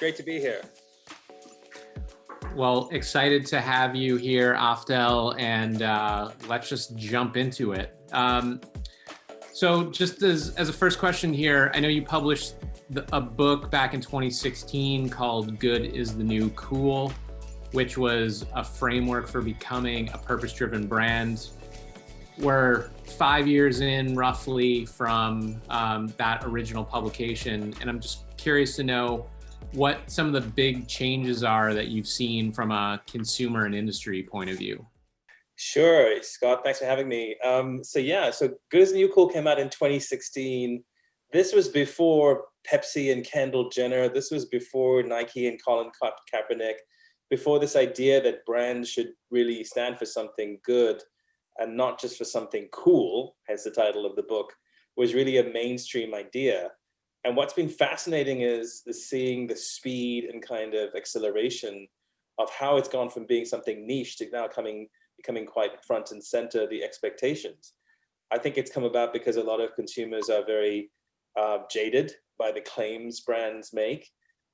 great to be here. Well, excited to have you here, Afdhel, and let's just jump into it. So just as a first question here, I know you published a book back in 2016 called Good is the New Cool, which was a framework for becoming a purpose-driven brand. We're 5 years in roughly from that original publication, and I'm just curious to know what some of the big changes are that you've seen from a consumer and industry point of view. Sure, Scott, thanks for having me. So Good is the New Cool came out in 2016. This was before Pepsi and Kendall Jenner. This was before Nike and Colin Kaepernick, before this idea that brands should really stand for something good and not just for something cool, hence the title of the book, was really a mainstream idea. And what's been fascinating is seeing the speed and kind of acceleration of how it's gone from being something niche to now becoming quite front and center, the expectations. I think it's come about because a lot of consumers are very jaded by the claims brands make,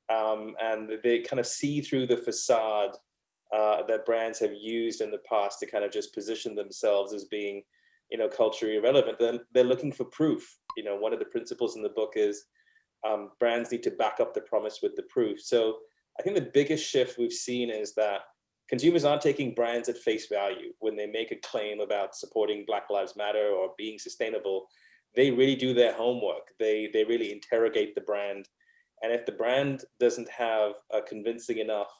and they kind of see through the facade that brands have used in the past to kind of just position themselves as being, culturally relevant. Then they're looking for proof. One of the principles in the book is brands need to back up the promise with the proof. So I think the biggest shift we've seen is that consumers aren't taking brands at face value when they make a claim about supporting Black Lives Matter or being sustainable. They really do their homework. They really interrogate the brand. And if the brand doesn't have a convincing enough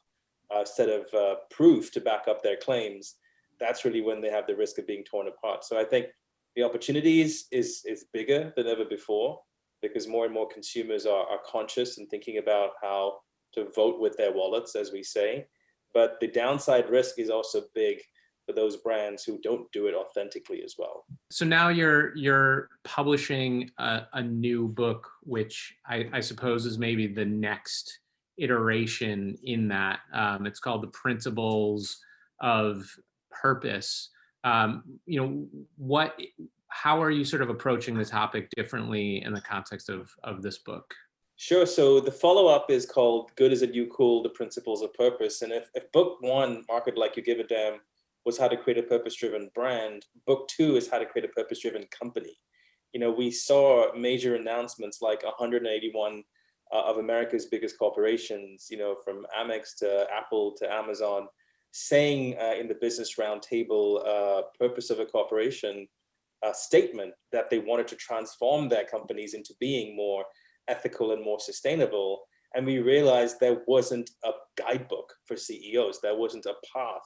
set of proof to back up their claims, that's really when they have the risk of being torn apart. So I think the opportunities is bigger than ever before, because more and more consumers are conscious and thinking about how to vote with their wallets, as we say. But the downside risk is also big for those brands who don't do it authentically as well. So now you're publishing a new book, which I suppose is maybe the next iteration in that. It's called The Principles of Purpose. How are you sort of approaching the topic differently in the context of this book? Sure. So the follow-up is called Good is the New Cool, The Principles of Purpose. And if book one, Market Like You Give a Damn, was how to create a purpose-driven brand, book two is how to create a purpose-driven company. We saw major announcements like 181 of America's biggest corporations, from Amex to Apple to Amazon, saying in the Business Roundtable purpose of a corporation statement that they wanted to transform their companies into being more ethical and more sustainable. And we realized there wasn't a guidebook for CEOs. There wasn't a path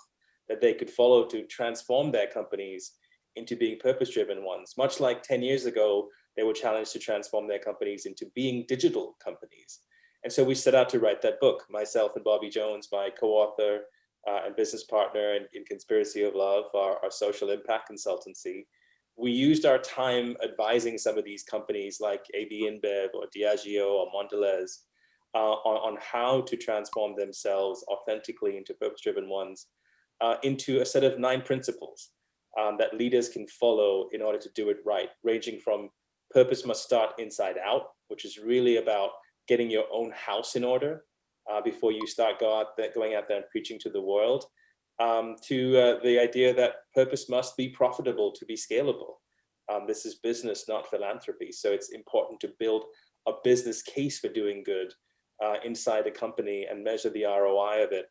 that they could follow to transform their companies into being purpose-driven ones. Much like 10 years ago, they were challenged to transform their companies into being digital companies. And so we set out to write that book, myself and Bobby Jones, my co-author and business partner in Conspiracy of Love, our social impact consultancy. We used our time advising some of these companies like AB InBev or Diageo or Mondelez on how to transform themselves authentically into purpose-driven ones, into a set of 9 principles that leaders can follow in order to do it right, ranging from purpose must start inside out, which is really about getting your own house in order before you start going out there and preaching to the world, to the idea that purpose must be profitable to be scalable. This is business, not philanthropy. So it's important to build a business case for doing good inside a company and measure the ROI of it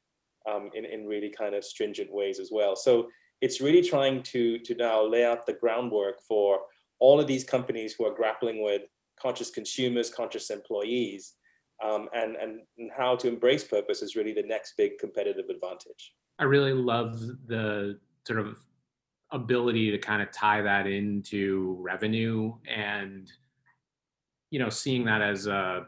in really kind of stringent ways as well. So it's really trying to now lay out the groundwork for all of these companies who are grappling with conscious consumers, conscious employees, and how to embrace purpose is really the next big competitive advantage. I really love the sort of ability to kind of tie that into revenue and, seeing that as a,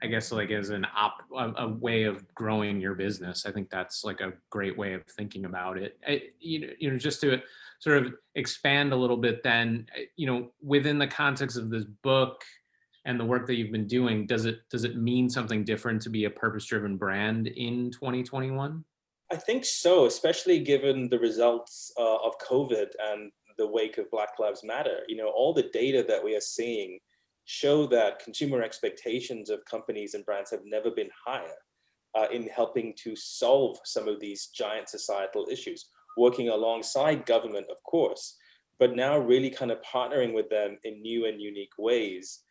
I guess like as a way of growing your business. I think that's like a great way of thinking about it. Just to sort of expand a little bit then, within the context of this book and the work that you've been doing, does it mean something different to be a purpose-driven brand in 2021? I think so, especially given the results of COVID and the wake of Black Lives Matter. All the data that we are seeing show that consumer expectations of companies and brands have never been higher in helping to solve some of these giant societal issues, working alongside government, of course, but now really kind of partnering with them in new and unique ways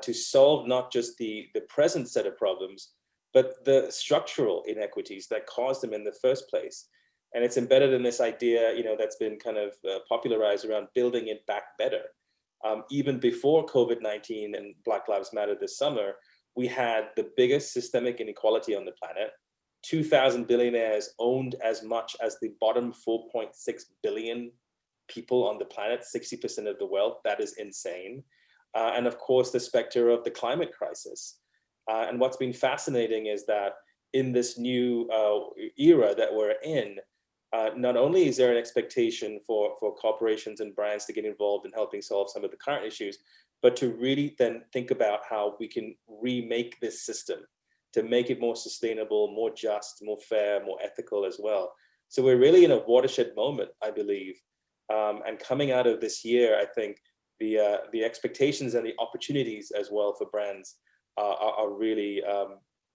to solve not just the present set of problems, but the structural inequities that caused them in the first place. And it's embedded in this idea, that's been kind of popularized around building it back better. Even before COVID-19 and Black Lives Matter this summer, we had the biggest systemic inequality on the planet. 2,000 billionaires owned as much as the bottom 4.6 billion people on the planet, 60% of the wealth. That is insane. And of course, the specter of the climate crisis. And what's been fascinating is that in this new era that we're in, not only is there an expectation for corporations and brands to get involved in helping solve some of the current issues, but to really then think about how we can remake this system to make it more sustainable, more just, more fair, more ethical as well. So we're really in a watershed moment, I believe. And coming out of this year, I think the expectations and the opportunities as well for brands are really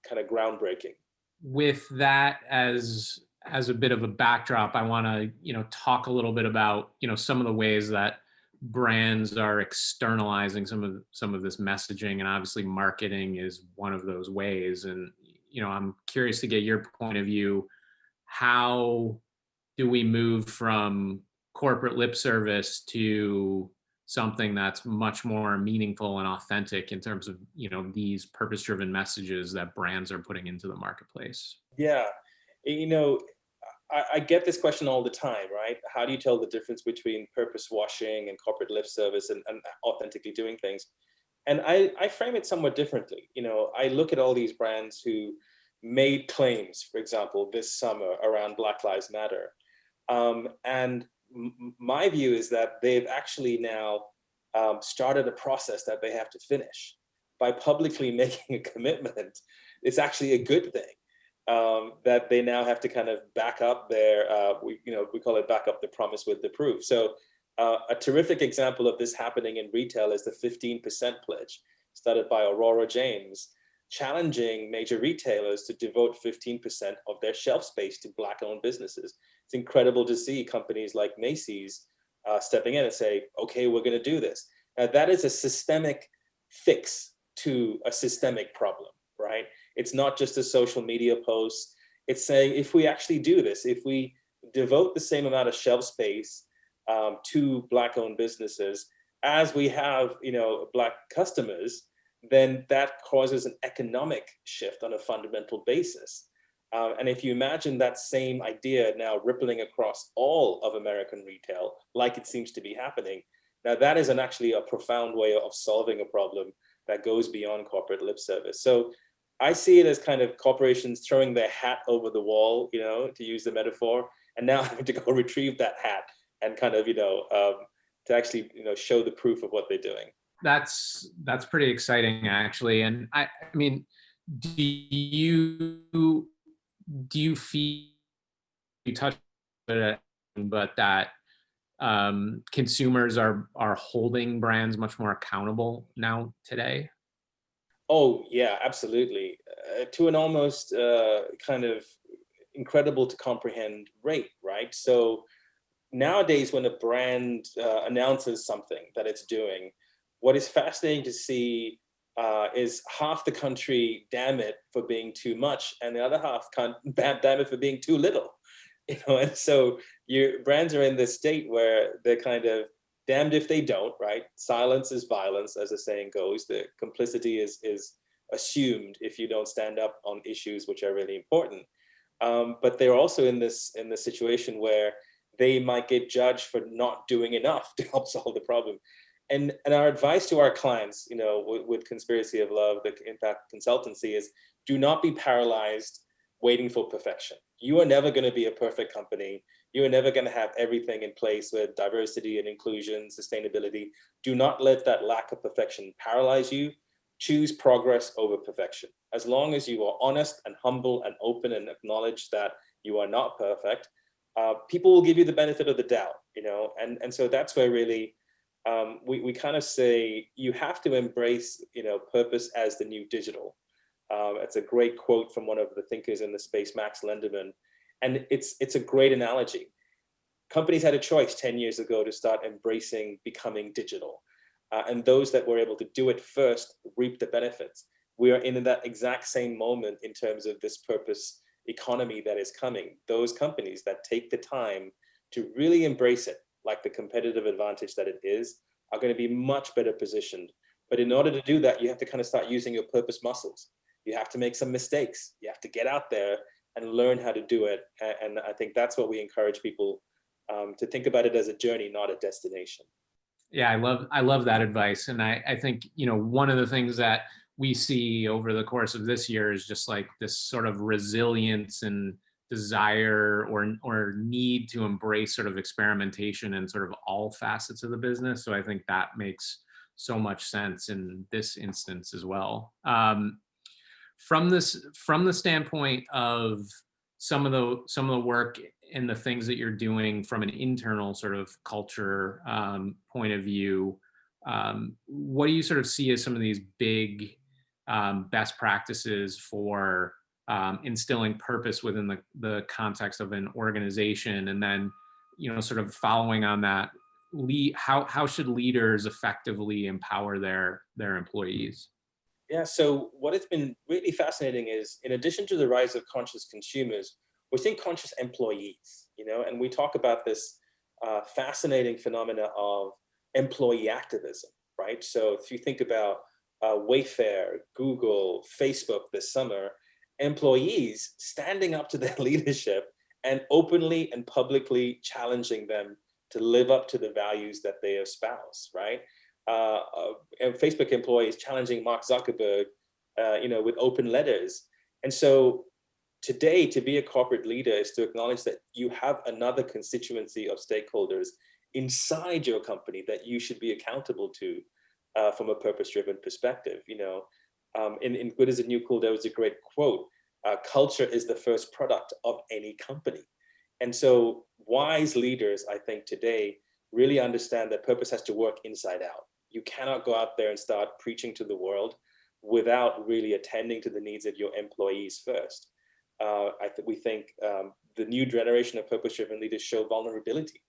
kind of groundbreaking. With that as a bit of a backdrop, I want to talk a little bit about some of the ways that brands are externalizing some of this messaging, and obviously marketing is one of those ways. And I'm curious to get your point of view. How do we move from corporate lip service to something that's much more meaningful and authentic in terms of these purpose-driven messages that brands are putting into the marketplace? Yeah, I get this question all the time, right? How do you tell the difference between purpose washing and corporate lip service and authentically doing things? And I frame it somewhat differently. I look at all these brands who made claims, for example, this summer around Black Lives Matter. And my view is that they've actually now started a process that they have to finish. By publicly making a commitment, it's actually a good thing. That they now have to kind of back up their, we call it back up the promise with the proof. So a terrific example of this happening in retail is the 15% pledge started by Aurora James, challenging major retailers to devote 15% of their shelf space to Black-owned businesses. It's incredible to see companies like Macy's stepping in and say, okay, we're gonna do this. Now that is a systemic fix to a systemic problem, right? It's not just a social media post. It's saying, if we actually do this, if we devote the same amount of shelf space to Black-owned businesses as we have, Black customers, then that causes an economic shift on a fundamental basis. And if you imagine that same idea now rippling across all of American retail, like it seems to be happening, now that is actually a profound way of solving a problem that goes beyond corporate lip service. So I see it as kind of corporations throwing their hat over the wall, to use the metaphor, and now having to go retrieve that hat and kind of, to actually, show the proof of what they're doing. That's pretty exciting, actually. And I mean, do you feel, you touched on it, but that consumers are holding brands much more accountable now today? Oh, yeah, absolutely. To an almost kind of incredible to comprehend rate, right? So nowadays, when a brand announces something that it's doing, what is fascinating to see is half the country damn it for being too much, and the other half damn it for being too little. And so your brands are in this state where they're kind of damned if they don't, right? Silence is violence, as the saying goes. The complicity is assumed if you don't stand up on issues which are really important. But they're also in this situation where they might get judged for not doing enough to help solve the problem. And our advice to our clients, with Conspiracy of Love, the impact consultancy, is do not be paralyzed waiting for perfection. You are never going to be a perfect company. You are never going to have everything in place with diversity and inclusion, sustainability. Do not let that lack of perfection paralyze you. Choose progress over perfection. As long as you are honest and humble and open and acknowledge that you are not perfect, people will give you the benefit of the doubt, and so that's where really we kind of say you have to embrace, purpose as the new digital. It's a great quote from one of the thinkers in the space, Max Lenderman, and it's a great analogy. Companies had a choice 10 years ago to start embracing becoming digital. And those that were able to do it first reap the benefits. We are in that exact same moment in terms of this purpose economy that is coming. Those companies that take the time to really embrace it, like the competitive advantage that it is, are going to be much better positioned. But in order to do that, you have to kind of start using your purpose muscles. You have to make some mistakes. You have to get out there and learn how to do it. And I think that's what we encourage people to think about it as a journey, not a destination. Yeah, I love that advice. And I think, one of the things that we see over the course of this year is just like this sort of resilience and desire or need to embrace sort of experimentation in sort of all facets of the business. So I think that makes so much sense in this instance as well. From the standpoint of some of the work and the things that you're doing from an internal sort of culture point of view, what do you sort of see as some of these big best practices for instilling purpose within the context of an organization? And then, sort of following on that, how should leaders effectively empower their employees? Yeah, so what has been really fascinating is, in addition to the rise of conscious consumers, we're seeing conscious employees, and we talk about this fascinating phenomena of employee activism, right? So if you think about Wayfair, Google, Facebook this summer, employees standing up to their leadership and openly and publicly challenging them to live up to the values that they espouse, right? And Facebook employees challenging Mark Zuckerberg, with open letters. And so today, to be a corporate leader is to acknowledge that you have another constituency of stakeholders inside your company that you should be accountable to from a purpose-driven perspective. In Good as a New Cool, there was a great quote, culture is the first product of any company. And so wise leaders, I think today, really understand that purpose has to work inside out. You cannot go out there and start preaching to the world without really attending to the needs of your employees first. We think the new generation of purpose-driven leaders show vulnerability.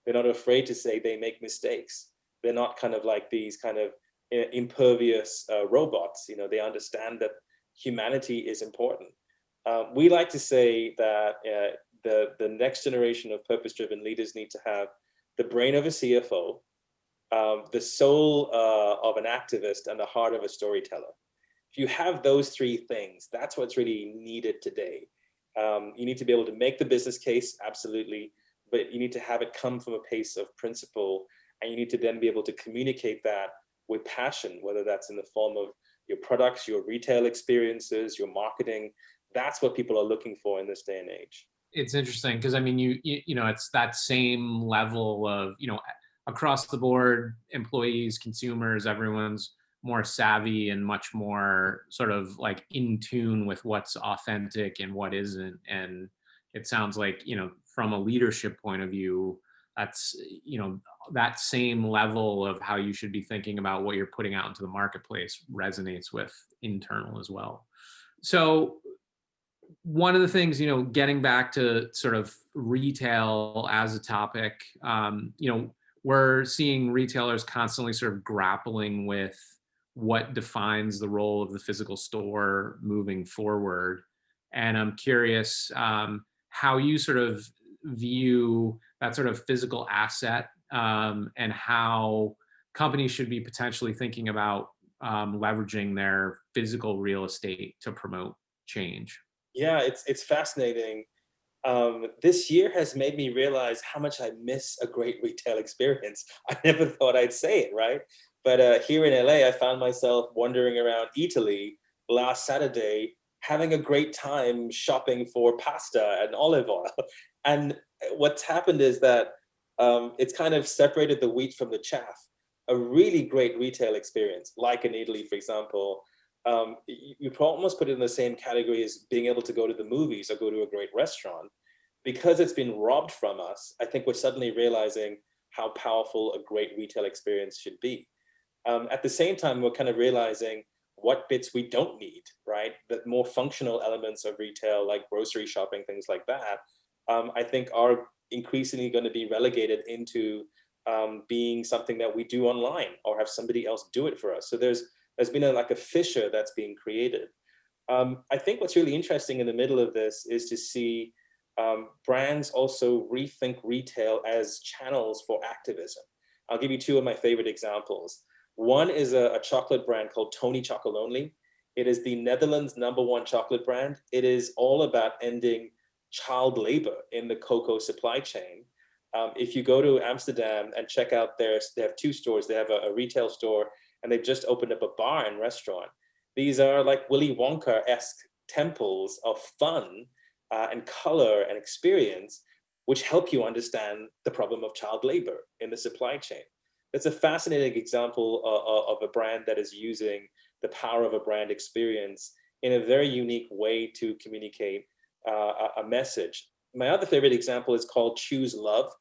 They're not afraid to say they make mistakes. They're not kind of like these kind of impervious robots. They understand that humanity is important. We like to say that the next generation of purpose-driven leaders need to have the brain of a CFO, the soul of an activist, and the heart of a storyteller. If you have those three things, that's what's really needed today. You need to be able to make the business case, absolutely, but you need to have it come from a place of principle, and you need to then be able to communicate that with passion, whether that's in the form of your products, your retail experiences, your marketing. That's what people are looking for in this day and age. It's interesting because I mean, it's that same level of, across the board, employees, consumers, everyone's more savvy and much more sort of like in tune with what's authentic and what isn't. And it sounds like, from a leadership point of view, that's, that same level of how you should be thinking about what you're putting out into the marketplace resonates with internal as well. So one of the things, getting back to sort of retail as a topic, we're seeing retailers constantly sort of grappling with what defines the role of the physical store moving forward. And I'm curious how you sort of view that sort of physical asset and how companies should be potentially thinking about leveraging their physical real estate to promote change. Yeah, it's fascinating. This year has made me realize how much I miss a great retail experience. I never thought I'd say it, right? But here in LA, I found myself wandering around Italy last Saturday, having a great time shopping for pasta and olive oil. And what's happened is that it's kind of separated the wheat from the chaff. A really great retail experience, like in Italy, for example, you almost put it in the same category as being able to go to the movies or go to a great restaurant. Because it's been robbed from us, I think we're suddenly realizing how powerful a great retail experience should be. At the same time, we're kind of realizing what bits we don't need, right? The more functional elements of retail, like grocery shopping, things like that, I think are increasingly going to be relegated into being something that we do online or have somebody else do it for us. So there's been like a fissure that's being created. I think what's really interesting in the middle of this is to see brands also rethink retail as channels for activism. I'll give you two of my favorite examples. One is a chocolate brand called Tony Chocolonely. It is the Netherlands' #1 chocolate brand. It is all about ending child labor in the cocoa supply chain. If you go to Amsterdam and check out they have two stores. They have a retail store, and they've just opened up a bar and restaurant. These are like Willy Wonka-esque temples of fun and color and experience, which help you understand the problem of child labor in the supply chain. It's a fascinating example of a brand that is using the power of a brand experience in a very unique way to communicate a message. My other favorite example is called Choose Love.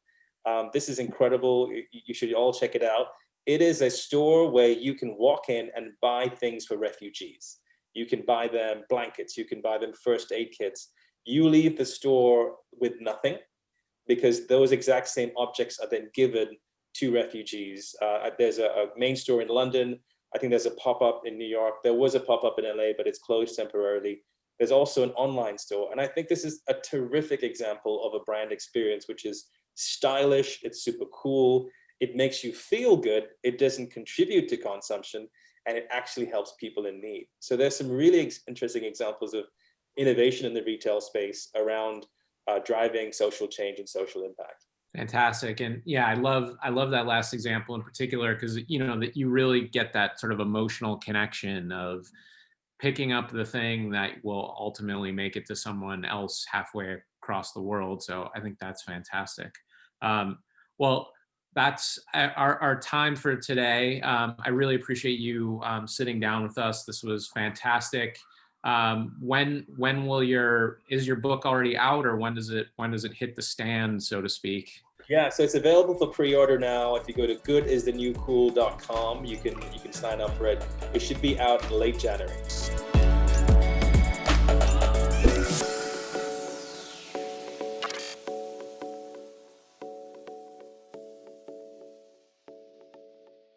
This is incredible. You should all check it out. It is a store where you can walk in and buy things for refugees. You can buy them blankets. You can buy them first aid kits. You leave the store with nothing because those exact same objects are then given to refugees. There's a main store in London. I think there's a pop-up in New York. There was a pop-up in LA, but it's closed temporarily. There's also an online store. And I think this is a terrific example of a brand experience, which is stylish, it's super cool, it makes you feel good, it doesn't contribute to consumption, and it actually helps people in need. So there's some really interesting examples of innovation in the retail space around driving social change and social impact. Fantastic. And yeah, I love that last example in particular, because you know that you really get that sort of emotional connection of picking up the thing that will ultimately make it to someone else halfway across the world. So I think that's fantastic. Well, that's our time for today. I really appreciate you sitting down with us. This was fantastic. When is your book already out, or when does it hit the stand, so to speak? Yeah, so it's available for pre-order now. If you go to goodisthenewcool.com, you can sign up for it. It should be out in late January.